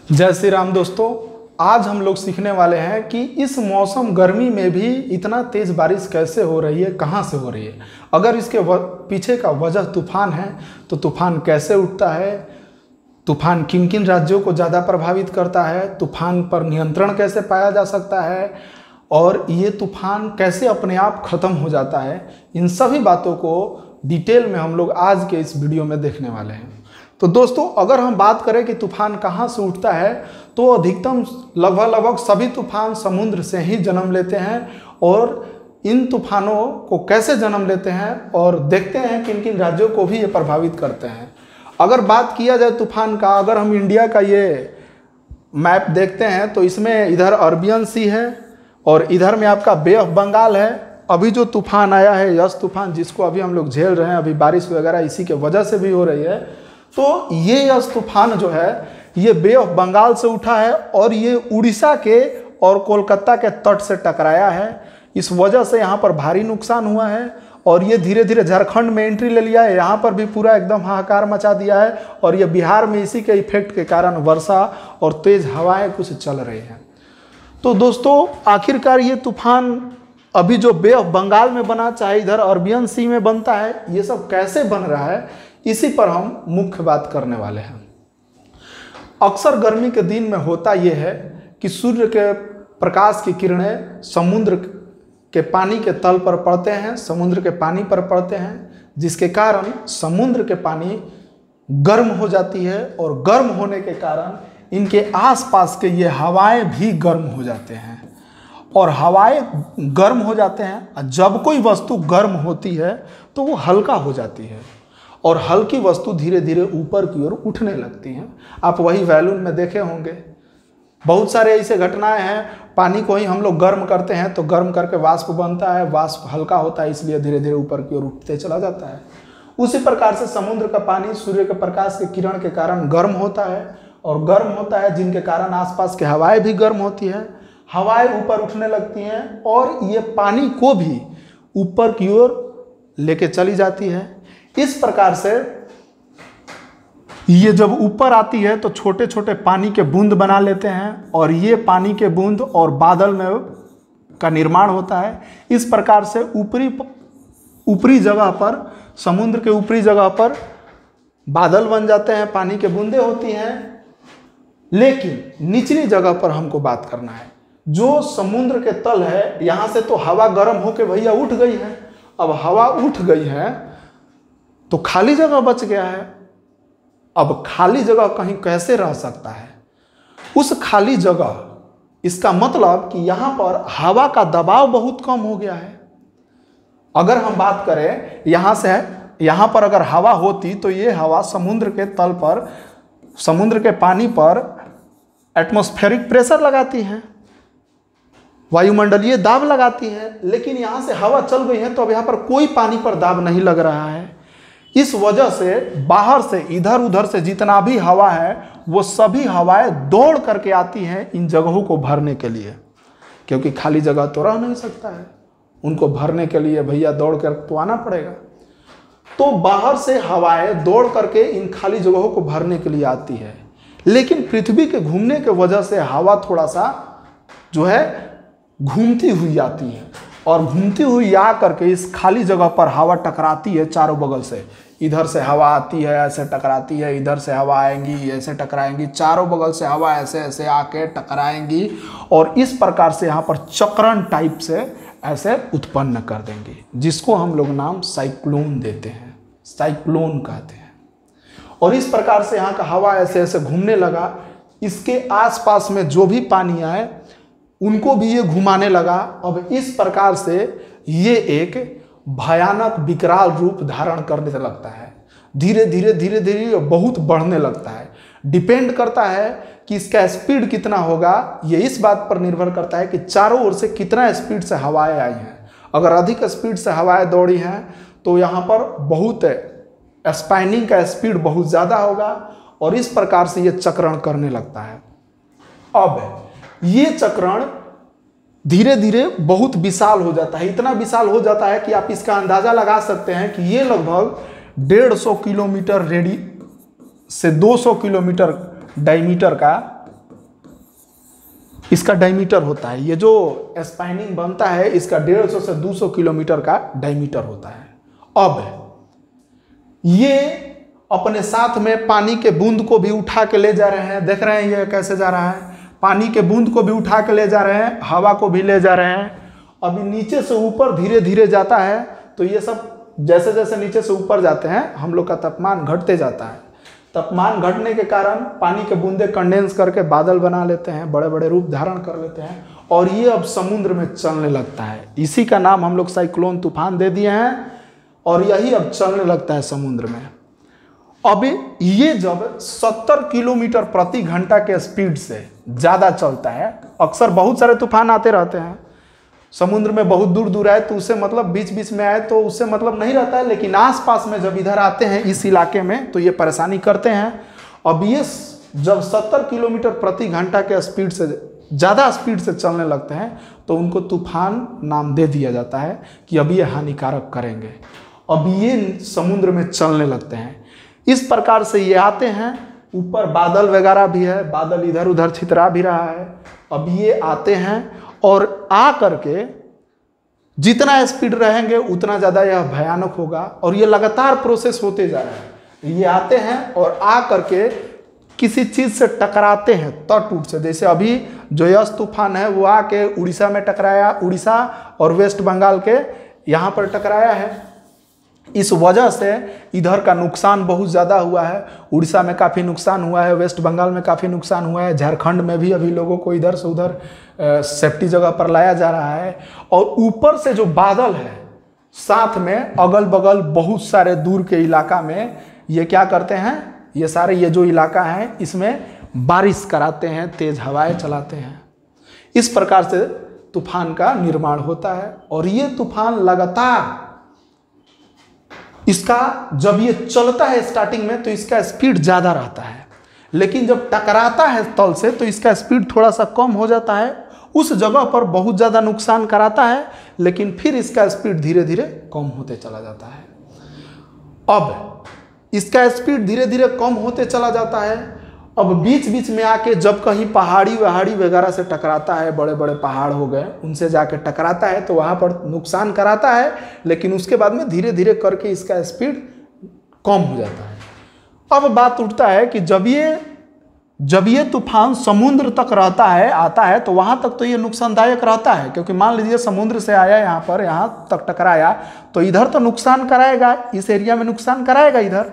जय श्री राम दोस्तों। आज हम लोग सीखने वाले हैं कि इस मौसम गर्मी में भी इतना तेज़ बारिश कैसे हो रही है, कहाँ से हो रही है। अगर इसके पीछे का वजह तूफान है तो तूफान कैसे उठता है, तूफान किन किन राज्यों को ज़्यादा प्रभावित करता है, तूफान पर नियंत्रण कैसे पाया जा सकता है और ये तूफान कैसे अपने आप ख़त्म हो जाता है, इन सभी बातों को डिटेल में हम लोग आज के इस वीडियो में देखने वाले हैं। तो दोस्तों, अगर हम बात करें कि तूफान कहाँ से उठता है तो अधिकतम लगभग सभी तूफान समुद्र से ही जन्म लेते हैं। और इन तूफानों को कैसे जन्म लेते हैं और देखते हैं किन किन राज्यों को भी ये प्रभावित करते हैं। अगर बात किया जाए तूफान का, अगर हम इंडिया का ये मैप देखते हैं तो इसमें इधर अरबियन सी है और इधर में आपका बे ऑफ बंगाल है। अभी जो तूफान आया है यस तूफान, जिसको अभी हम लोग झेल रहे हैं, अभी बारिश वगैरह इसी के वजह से भी हो रही है। तो ये यस तूफान जो है ये बे ऑफ बंगाल से उठा है और ये उड़ीसा के और कोलकाता के तट से टकराया है। इस वजह से यहाँ पर भारी नुकसान हुआ है और ये धीरे धीरे झारखंड में एंट्री ले लिया है। यहाँ पर भी पूरा एकदम हाहाकार मचा दिया है और ये बिहार में इसी के इफेक्ट के कारण वर्षा और तेज़ हवाएं कुछ चल रही हैं। तो दोस्तों, आखिरकार ये तूफान अभी जो बे ऑफ बंगाल में बना, चाहे इधर अरबियन सी में बनता है, ये सब कैसे बन रहा है, इसी पर हम मुख्य बात करने वाले हैं। अक्सर गर्मी के दिन में होता यह है कि सूर्य के प्रकाश की किरणें समुद्र के पानी के तल पर पड़ते हैं, समुद्र के पानी पर पड़ते हैं, जिसके कारण समुद्र के पानी गर्म हो जाती है और गर्म होने के कारण इनके आसपास के ये हवाएं भी गर्म हो जाते हैं। और हवाएं गर्म हो जाते हैं, जब कोई वस्तु गर्म होती है तो वो हल्का हो जाती है और हल्की वस्तु धीरे धीरे ऊपर की ओर उठने लगती हैं। आप वही बैलून में देखे होंगे, बहुत सारे ऐसे घटनाएं हैं। पानी को ही हम लोग गर्म करते हैं तो गर्म करके वाष्प बनता है, वाष्प हल्का होता है, इसलिए धीरे धीरे ऊपर की ओर उठते चला जाता है। उसी प्रकार से समुद्र का पानी सूर्य के प्रकाश के किरण के कारण गर्म होता है और गर्म होता है, जिनके कारण आसपास की हवाएं भी गर्म होती है, हवाएं ऊपर उठने लगती हैं और ये पानी को भी ऊपर की ओर लेके चली जाती है। इस प्रकार से ये जब ऊपर आती है तो छोटे छोटे पानी के बूंद बना लेते हैं और ये पानी के बूंद और बादल में का निर्माण होता है। इस प्रकार से ऊपरी जगह पर, समुद्र के ऊपरी जगह पर बादल बन जाते हैं, पानी के बूंदें होती हैं। लेकिन निचली जगह पर हमको बात करना है, जो समुद्र के तल है, यहाँ से तो हवा गर्म होके भैया उठ गई है। अब हवा उठ गई है तो खाली जगह बच गया है। अब खाली जगह कहीं कैसे रह सकता है? उस खाली जगह, इसका मतलब कि यहां पर हवा का दबाव बहुत कम हो गया है। अगर हम बात करें यहां से, यहां पर अगर हवा होती तो ये हवा समुद्र के तल पर, समुद्र के पानी पर एटमॉस्फेरिक प्रेशर लगाती है, वायुमंडलीय दाब लगाती है। लेकिन यहां से हवा चल गई है तो अब यहां पर कोई पानी पर दाब नहीं लग रहा है। इस वजह से बाहर से, इधर उधर से जितना भी हवा है वो सभी हवाएं दौड़ करके आती हैं इन जगहों को भरने के लिए, क्योंकि खाली जगह तो रह नहीं सकता है, उनको भरने के लिए भैया दौड़ कर तो आना पड़ेगा। तो बाहर से हवाएं दौड़ करके इन खाली जगहों को भरने के लिए आती है। लेकिन पृथ्वी के घूमने के वजह से हवा थोड़ा सा जो है घूमती हुई आती है और घूमती हुई आ करके इस खाली जगह पर हवा टकराती है चारों बगल से। इधर से हवा आती है, ऐसे टकराती है, इधर से हवा आएंगी, ऐसे टकराएंगी, चारों बगल से हवा ऐसे ऐसे आके टकराएंगी और इस प्रकार से यहाँ पर चक्रण टाइप से ऐसे उत्पन्न कर देंगी, जिसको हम लोग नाम साइक्लोन देते हैं, साइक्लोन कहते हैं। और इस प्रकार से यहाँ का हवा ऐसे ऐसे घूमने लगा, इसके आसपास में जो भी पानी आए उनको भी ये घुमाने लगा। अब इस प्रकार से ये एक भयानक विकराल रूप धारण करने लगता है, धीरे धीरे धीरे धीरे बहुत बढ़ने लगता है। डिपेंड करता है कि इसका स्पीड कितना होगा, ये इस बात पर निर्भर करता है कि चारों ओर से कितना स्पीड से हवाएं आई हैं। अगर अधिक स्पीड से हवाएं दौड़ी हैं तो यहाँ पर बहुत स्पाइनिंग का स्पीड बहुत ज़्यादा होगा और इस प्रकार से ये चक्रण करने लगता है। अब ये चक्रण धीरे धीरे बहुत विशाल हो जाता है, इतना विशाल हो जाता है कि आप इसका अंदाजा लगा सकते हैं कि ये लगभग 150 किलोमीटर रेडी से 200 किलोमीटर डायमीटर का इसका डायमीटर होता है। ये जो स्पाइनिंग बनता है इसका 150 से 200 किलोमीटर का डायमीटर होता है। अब ये अपने साथ में पानी के बूंद को भी उठा के ले जा रहे हैं। देख रहे हैं ये कैसे जा रहा है, पानी के बूंद को भी उठा के ले जा रहे हैं, हवा को भी ले जा रहे हैं। अभी नीचे से ऊपर धीरे धीरे जाता है, तो ये सब जैसे जैसे नीचे से ऊपर जाते हैं हम लोग का तापमान घटते जाता है। तापमान घटने के कारण पानी के बूंदे कंडेंस करके बादल बना लेते हैं, बड़े बड़े रूप धारण कर लेते हैं, और ये अब समुद्र में चलने लगता है। इसी का नाम हम लोग साइक्लोन तूफान दे दिए हैं, और यही अब चलने लगता है समुद्र में। अब ये जब 70 किलोमीटर प्रति घंटा के स्पीड से ज़्यादा चलता है, अक्सर बहुत सारे तूफान आते रहते हैं समुद्र में, बहुत दूर दूर आए तो उससे मतलब बीच बीच में आए तो उससे मतलब नहीं रहता है, लेकिन आसपास में जब इधर आते हैं इस इलाके में तो ये परेशानी करते हैं। अब ये जब 70 किलोमीटर प्रति घंटा के स्पीड से ज़्यादा स्पीड से चलने लगते हैं तो उनको तूफान नाम दे दिया जाता है कि अब ये हानिकारक करेंगे। अब ये समुद्र में चलने लगते हैं। इस प्रकार से ये आते हैं, ऊपर बादल वगैरह भी है, बादल इधर उधर छितरा भी रहा है। अब ये आते हैं और आ करके जितना स्पीड रहेंगे उतना ज़्यादा यह भयानक होगा, और ये लगातार प्रोसेस होते जा रहा है। ये आते हैं और आ करके किसी चीज़ से टकराते हैं तट से। जैसे अभी जो यश तूफान है वो आके उड़ीसा में टकराया, उड़ीसा और वेस्ट बंगाल के यहाँ पर टकराया है। इस वजह से इधर का नुकसान बहुत ज़्यादा हुआ है। उड़ीसा में काफ़ी नुकसान हुआ है, वेस्ट बंगाल में काफ़ी नुकसान हुआ है, झारखंड में भी अभी लोगों को इधर से उधर सेफ्टी जगह पर लाया जा रहा है। और ऊपर से जो बादल है साथ में अगल बगल बहुत सारे दूर के इलाका में ये क्या करते हैं, ये सारे ये जो इलाका है इसमें बारिश कराते हैं, तेज़ हवाएं चलाते हैं। इस प्रकार से तूफान का निर्माण होता है। और ये तूफान लगातार इसका जब ये चलता है स्टार्टिंग में तो इसका स्पीड ज़्यादा रहता है, लेकिन जब टकराता है तल से तो इसका स्पीड थोड़ा सा कम हो जाता है। उस जगह पर बहुत ज़्यादा नुकसान कराता है, लेकिन फिर इसका स्पीड धीरे धीरे कम होते चला जाता है। अब इसका स्पीड धीरे धीरे कम होते चला जाता है। अब बीच बीच में आके जब कहीं पहाड़ी वगैरह से टकराता है, बड़े बड़े पहाड़ हो गए उनसे जाके टकराता है तो वहाँ पर नुकसान कराता है, लेकिन उसके बाद में धीरे धीरे करके इसका स्पीड कम हो जाता है। अब बात उठता है कि जब ये तूफान समुद्र तक रहता है, आता है, तो वहाँ तक तो ये नुकसानदायक रहता है, क्योंकि मान लीजिए समुद्र से आया यहाँ पर, यहाँ तक टकराया तो इधर तो नुकसान कराएगा, इस एरिया में नुकसान कराएगा इधर।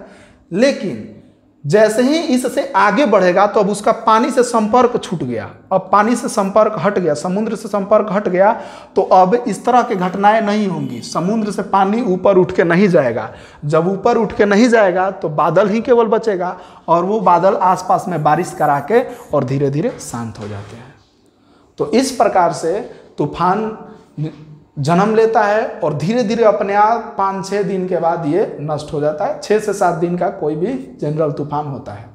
लेकिन जैसे ही इससे आगे बढ़ेगा तो अब उसका पानी से संपर्क छूट गया, अब पानी से संपर्क हट गया, समुद्र से संपर्क हट गया, तो अब इस तरह की घटनाएं नहीं होंगी। समुद्र से पानी ऊपर उठ के नहीं जाएगा। जब ऊपर उठ के नहीं जाएगा तो बादल ही केवल बचेगा, और वो बादल आसपास में बारिश करा के और धीरे धीरे शांत हो जाते हैं। तो इस प्रकार से तूफान जन्म लेता है और धीरे धीरे अपने आप 5-6 दिन के बाद ये नष्ट हो जाता है। 6 से 7 दिन का कोई भी जनरल तूफान होता है।